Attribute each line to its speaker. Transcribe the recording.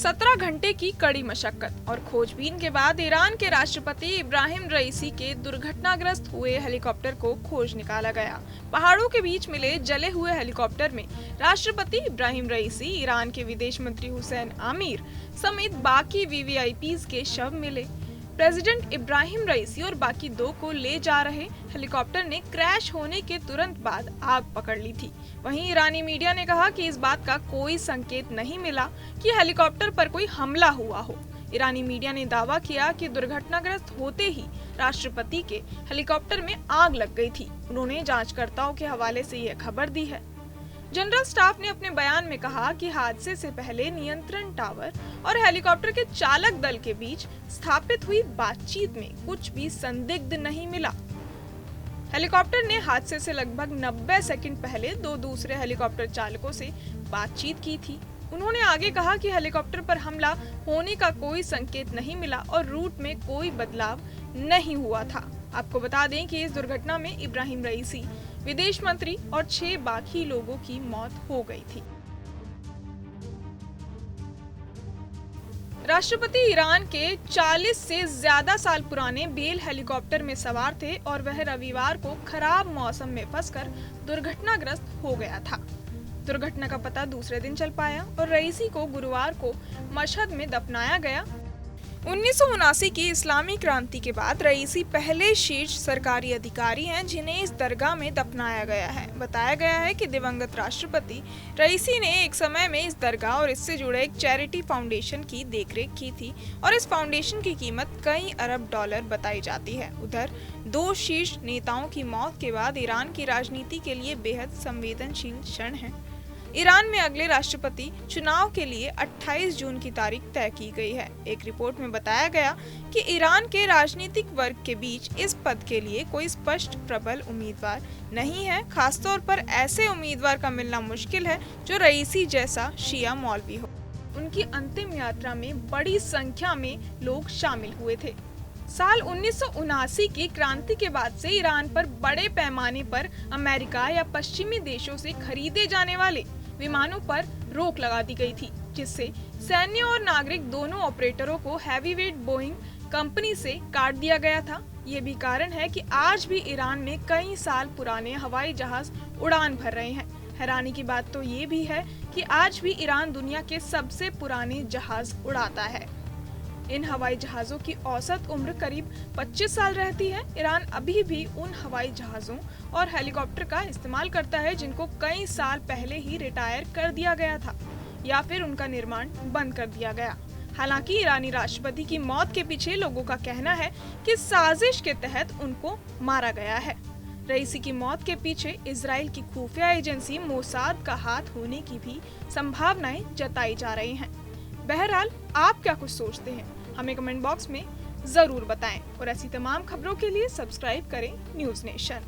Speaker 1: 17 घंटे की कड़ी मशक्कत और खोजबीन के बाद ईरान के राष्ट्रपति इब्राहिम रईसी के दुर्घटनाग्रस्त हुए हेलीकॉप्टर को खोज निकाला गया। पहाड़ों के बीच मिले जले हुए हेलीकॉप्टर में राष्ट्रपति इब्राहिम रईसी, ईरान के विदेश मंत्री हुसैन आमीर समेत बाकी वीवीआईपीज के शव मिले। प्रेसिडेंट इब्राहिम रईसी और बाकी दो को ले जा रहे हेलीकॉप्टर ने क्रैश होने के तुरंत बाद आग पकड़ ली थी। वहीं ईरानी मीडिया ने कहा कि इस बात का कोई संकेत नहीं मिला कि हेलीकॉप्टर पर कोई हमला हुआ हो। ईरानी मीडिया ने दावा किया कि दुर्घटनाग्रस्त होते ही राष्ट्रपति के हेलीकॉप्टर में आग लग गई थी। उन्होंने जांचकर्ताओं के हवाले से यह खबर दी है। जनरल स्टाफ ने अपने बयान में कहा कि हादसे से पहले नियंत्रण टावर और हेलीकॉप्टर के चालक दल के बीच स्थापित हुई बातचीत में कुछ भी संदिग्ध नहीं मिला। हेलीकॉप्टर ने हादसे से लगभग 90 सेकंड पहले दो दूसरे हेलीकॉप्टर चालकों से बातचीत की थी। उन्होंने आगे कहा कि हेलीकॉप्टर पर हमला होने का कोई संकेत नहीं मिला और रूट में कोई बदलाव नहीं हुआ था। आपको बता दें कि इस दुर्घटना में इब्राहिम रईसी, विदेश मंत्री और 6 बाकी लोगों की मौत हो गई थी। राष्ट्रपति ईरान के 40 से ज्यादा साल पुराने बेल हेलीकॉप्टर में सवार थे और वह रविवार को खराब मौसम में फंसकर दुर्घटनाग्रस्त हो गया था। दुर्घटना का पता दूसरे दिन चल पाया और रईसी को गुरुवार को मशहद में दफनाया गया। 1979 की इस्लामी क्रांति के बाद रईसी पहले शीर्ष सरकारी अधिकारी हैं जिन्हें इस दरगाह में दफनाया गया है। बताया गया है कि दिवंगत राष्ट्रपति रईसी ने एक समय में इस दरगाह और इससे जुड़े एक चैरिटी फाउंडेशन की देखरेख की थी और इस फाउंडेशन की कीमत कई अरब डॉलर बताई जाती है। उधर 2 शीर्ष नेताओं की मौत के बाद ईरान की राजनीति के लिए बेहद संवेदनशील क्षण है। ईरान में अगले राष्ट्रपति चुनाव के लिए 28 जून की तारीख तय की गई है। एक रिपोर्ट में बताया गया कि ईरान के राजनीतिक वर्ग के बीच इस पद के लिए कोई स्पष्ट प्रबल उम्मीदवार नहीं है। खासतौर पर ऐसे उम्मीदवार का मिलना मुश्किल है जो रईसी जैसा शिया मौलवी हो। उनकी अंतिम यात्रा में बड़ी संख्या में लोग शामिल हुए थे। साल 1979 की क्रांति के बाद से ईरान पर बड़े पैमाने पर अमेरिका या पश्चिमी देशों से खरीदे जाने वाले विमानों पर रोक लगा दी गई थी, जिससे सैन्य और नागरिक दोनों ऑपरेटरों को हैवीवेट बोइंग कंपनी से काट दिया गया था। ये भी कारण है कि आज भी ईरान में कई साल पुराने हवाई जहाज उड़ान भर रहे हैं। हैरानी की बात तो ये भी है कि आज भी ईरान दुनिया के सबसे पुराने जहाज उड़ाता है। इन हवाई जहाज़ों की औसत उम्र करीब 25 साल रहती है। ईरान अभी भी उन हवाई जहाज़ों और हेलीकॉप्टर का इस्तेमाल करता है जिनको कई साल पहले ही रिटायर कर दिया गया था या फिर उनका निर्माण बंद कर दिया गया। हालांकि ईरानी राष्ट्रपति की मौत के पीछे लोगों का कहना है कि साजिश के तहत उनको मारा गया है। रईसी की मौत के पीछे इजराइल की खुफिया एजेंसी मोसाद का हाथ होने की भी संभावनाएं जताई जा रही हैं। बहरहाल, आप क्या कुछ सोचते हैं, हमें कमेंट बॉक्स में जरूर बताएं और ऐसी तमाम खबरों के लिए सब्सक्राइब करें न्यूज़ नेशन।